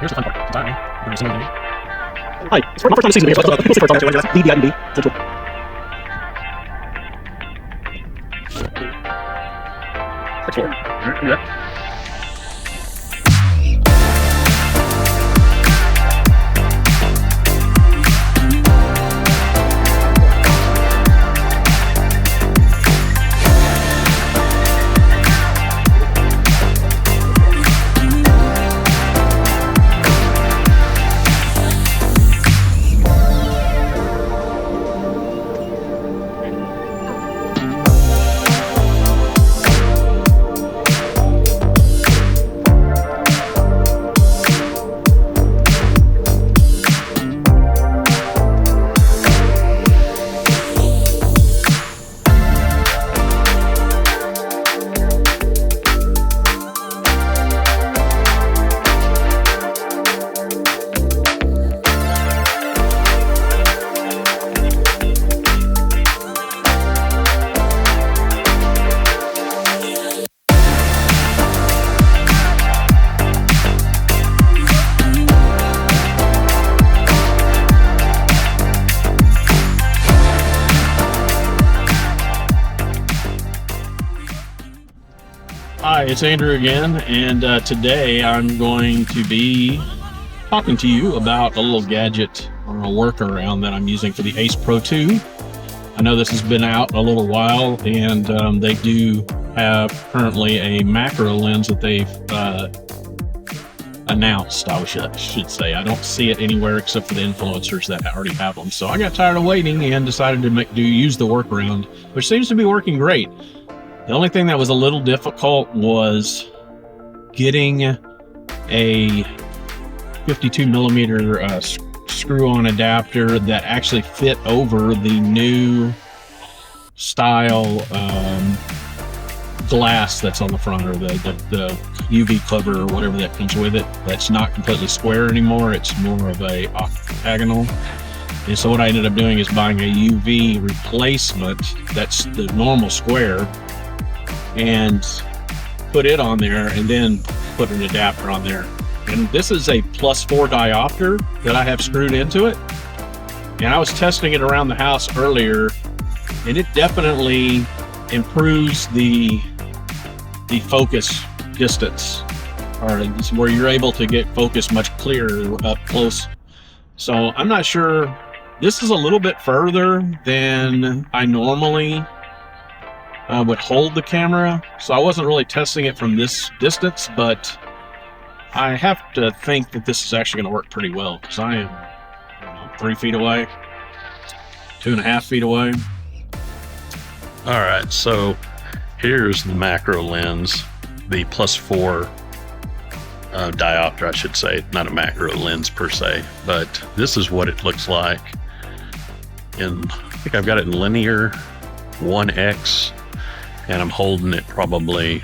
here's the fun part. Bye. Hi, it's my first time seeing the video, so people say first time, D, D, D, central. Yeah. Hi, it's Andrew again, and today I'm going to be talking to you about a little gadget or a workaround that I'm using for the Ace Pro 2. I know this has been out a little while, and they do have currently a macro lens that they've announced, I should say. I don't see it anywhere except for the influencers that already have them. So I got tired of waiting and decided to use the workaround, which seems to be working great. The only thing that was a little difficult was getting a 52 millimeter screw-on adapter that actually fit over the new style glass that's on the front, or the UV cover or whatever that comes with it. That's not completely square anymore. It's more of a octagonal. And so what I ended up doing is buying a UV replacement that's the normal square, and put it on there, and then put an adapter on there. And this is a +4 diopter that I have screwed into it. And I was testing it around the house earlier, and it definitely improves the focus distance, or where you're able to get focus much clearer up close. So I'm not sure. This is a little bit further than I normally would hold the camera, so I wasn't really testing it from this distance, but I have to think that this is actually going to work pretty well, because I am 3 feet away, 2.5 feet away. All right, so here's the macro lens, the +4 diopter, I should say, not a macro lens per se, but this is what it looks like. And I think I've got it in linear 1x, and I'm holding it probably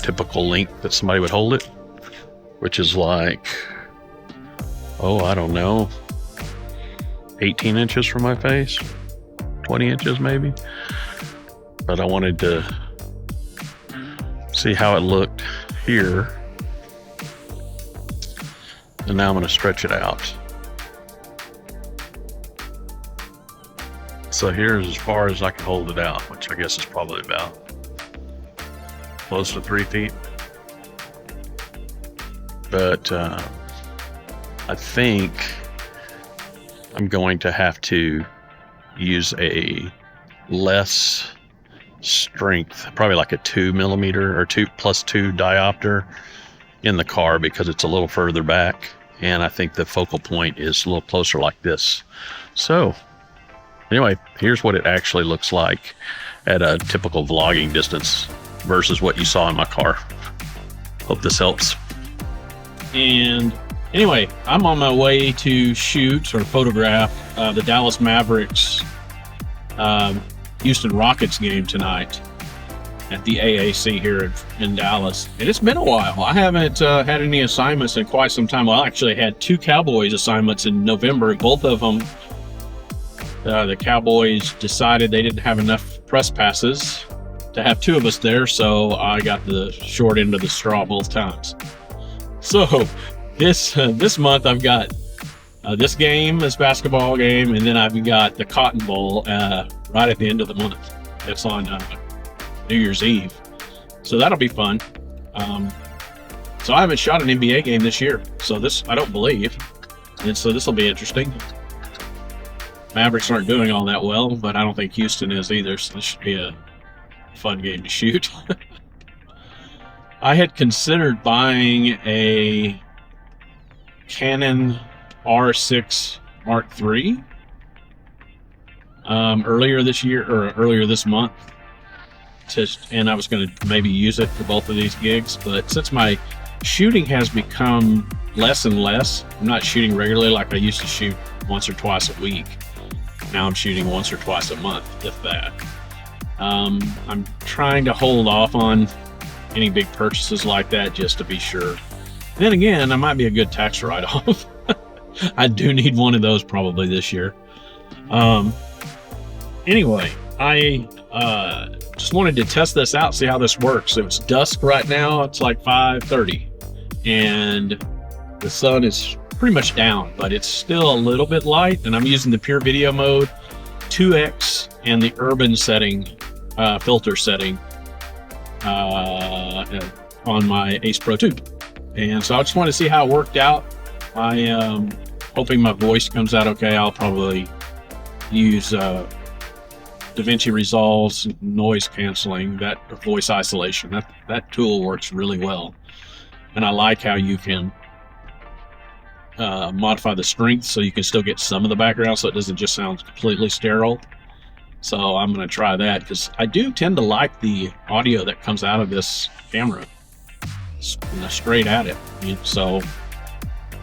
typical length that somebody would hold it, which is like, oh, I don't know, 18 inches from my face, 20 inches maybe. But I wanted to see how it looked here, and now I'm going to stretch it out. So here's as far as I can hold it out, which I guess is probably about close to 3 feet. But I think I'm going to have to use a less strength, probably like a 2 millimeter or 2+2 diopter in the car, because it's a little further back, and I think the focal point is a little closer like this. So anyway, here's what it actually looks like at a typical vlogging distance versus what you saw in my car. Hope this helps. And anyway, I'm on my way to shoot or photograph the Dallas Mavericks Houston Rockets game tonight at the AAC here in Dallas. And it's been a while. I haven't had any assignments in quite some time. Well, I actually had 2 Cowboys assignments in November. Both of them, the Cowboys decided they didn't have enough press passes to have 2 of us there, so I got the short end of the straw both times. So this month I've got this basketball game, and then I've got the Cotton Bowl right at the end of the month. It's on New Year's Eve, so that'll be fun. So I haven't shot an NBA game this year, so this I don't believe, and so this will be interesting. Mavericks aren't doing all that well, but I don't think Houston is either, so this should be a fun game to shoot. I had considered buying a Canon R6 Mark III earlier this year, or earlier this month, and I was going to maybe use it for both of these gigs, but since my shooting has become less and less, I'm not shooting regularly like I used to shoot once or twice a week. Now I'm shooting once or twice a month, if that. I'm trying to hold off on any big purchases like that just to be sure. Then again, I might be a good tax write-off. I do need one of those probably this year. Anyway, I just wanted to test this out, see how this works. So it's dusk right now. It's like 5:30, and the sun is pretty much down, but it's still a little bit light. And I'm using the pure video mode, 2x, and the urban setting, filter setting on my Ace Pro 2. And so I just want to see how it worked out. I am hoping my voice comes out okay. I'll probably use DaVinci Resolve's noise canceling, that voice isolation. That tool works really well, and I like how you can modify the strength so you can still get some of the background, so it doesn't just sound completely sterile. So I'm going to try that, because I do tend to like the audio that comes out of this camera straight at it. So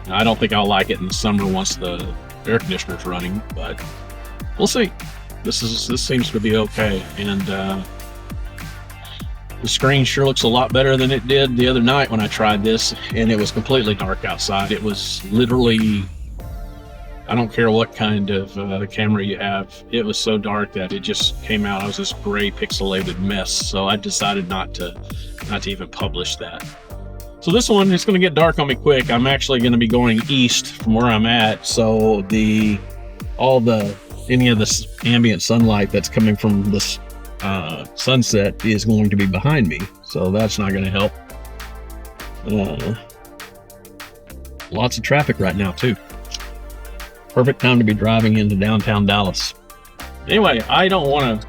I don't think I'll like it in the summer once the air conditioner's running, but we'll see. This seems to be okay, and the screen sure looks a lot better than it did the other night when I tried this, and it was completely dark outside. It was literally, I don't care what kind of camera you have, it was so dark that it just came out. I was this gray pixelated mess, so I decided not to even publish that. So this one, it's going to get dark on me quick. I'm actually going to be going east from where I'm at, so any of the ambient sunlight that's coming from this sunset is going to be behind me, so that's not going to help. Lots of traffic right now too. Perfect time to be driving into downtown Dallas. Anyway, I don't want to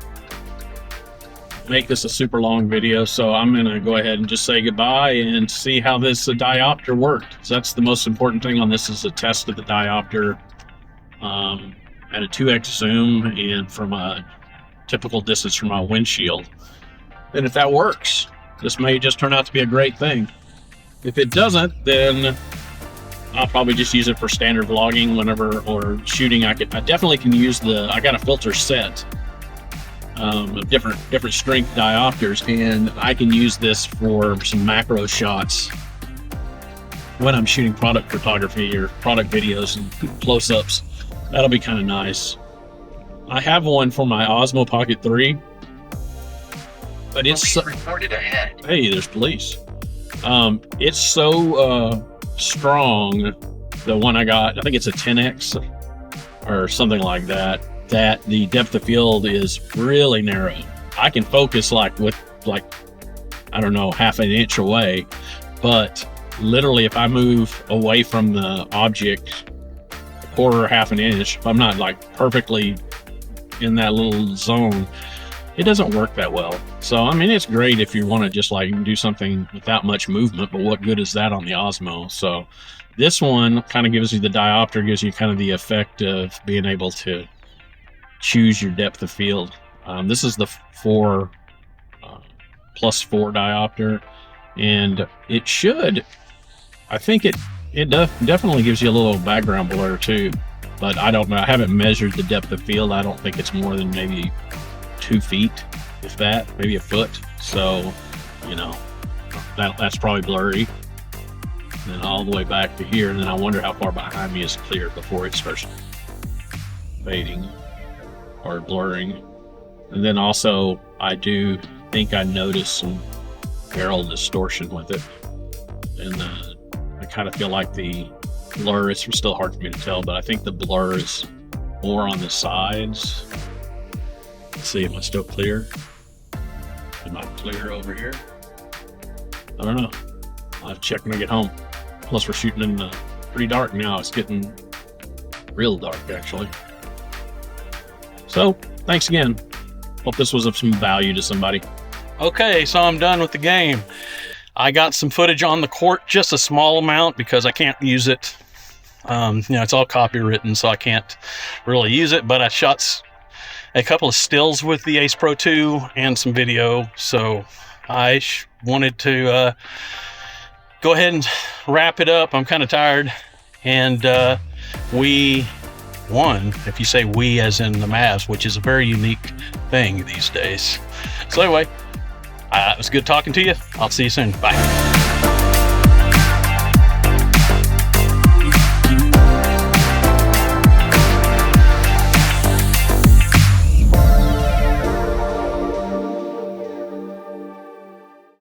make this a super long video, so I'm going to go ahead and just say goodbye and see how this diopter worked. So that's the most important thing on this, is a test of the diopter at a 2x zoom and from a typical distance from my windshield. And if that works, this may just turn out to be a great thing. If it doesn't, then I'll probably just use it for standard vlogging whenever, or shooting. I definitely can use I got a filter set of different strength diopters, and I can use this for some macro shots when I'm shooting product photography or product videos and close-ups. That'll be kind of nice. I have one for my Osmo Pocket 3, but it's reported ahead. Hey, there's police. It's so strong. The one I got, I think it's a 10x or something like that, that the depth of field is really narrow. I can focus like I don't know, half an inch away, but literally if I move away from the object a quarter or half an inch, if I'm not like perfectly in that little zone, it doesn't work that well. So I mean, it's great if you want to just like do something without much movement, but what good is that on the Osmo? So this one kind of gives you the diopter, gives you kind of the effect of being able to choose your depth of field. This is the 4 plus 4 diopter, and it should, I think it definitely gives you a little background blur too, but I don't know. I haven't measured the depth of field. I don't think it's more than maybe 2 feet, if that, maybe a foot. So, you know, that's probably blurry. And then all the way back to here, and then I wonder how far behind me is clear before it starts fading or blurring. And then also, I do think I noticed some barrel distortion with it. And I kind of feel like the blur, it's still hard for me to tell, but I think the blur is more on the sides. Let's see, am I still clear? Am I clear over here? I don't know. I'll have to check when I get home. Plus we're shooting in pretty dark now. It's getting real dark actually. So thanks again. Hope this was of some value to somebody. Okay, so I'm done with the game. I got some footage on the court, just a small amount because I can't use it. It's all copywritten, so I can't really use it, but I shot a couple of stills with the Ace Pro 2 and some video, so I wanted to go ahead and wrap it up. I'm kind of tired, and we won, if you say we as in the Mavs, which is a very unique thing these days. So anyway, it was good talking to you. I'll see you soon. Bye.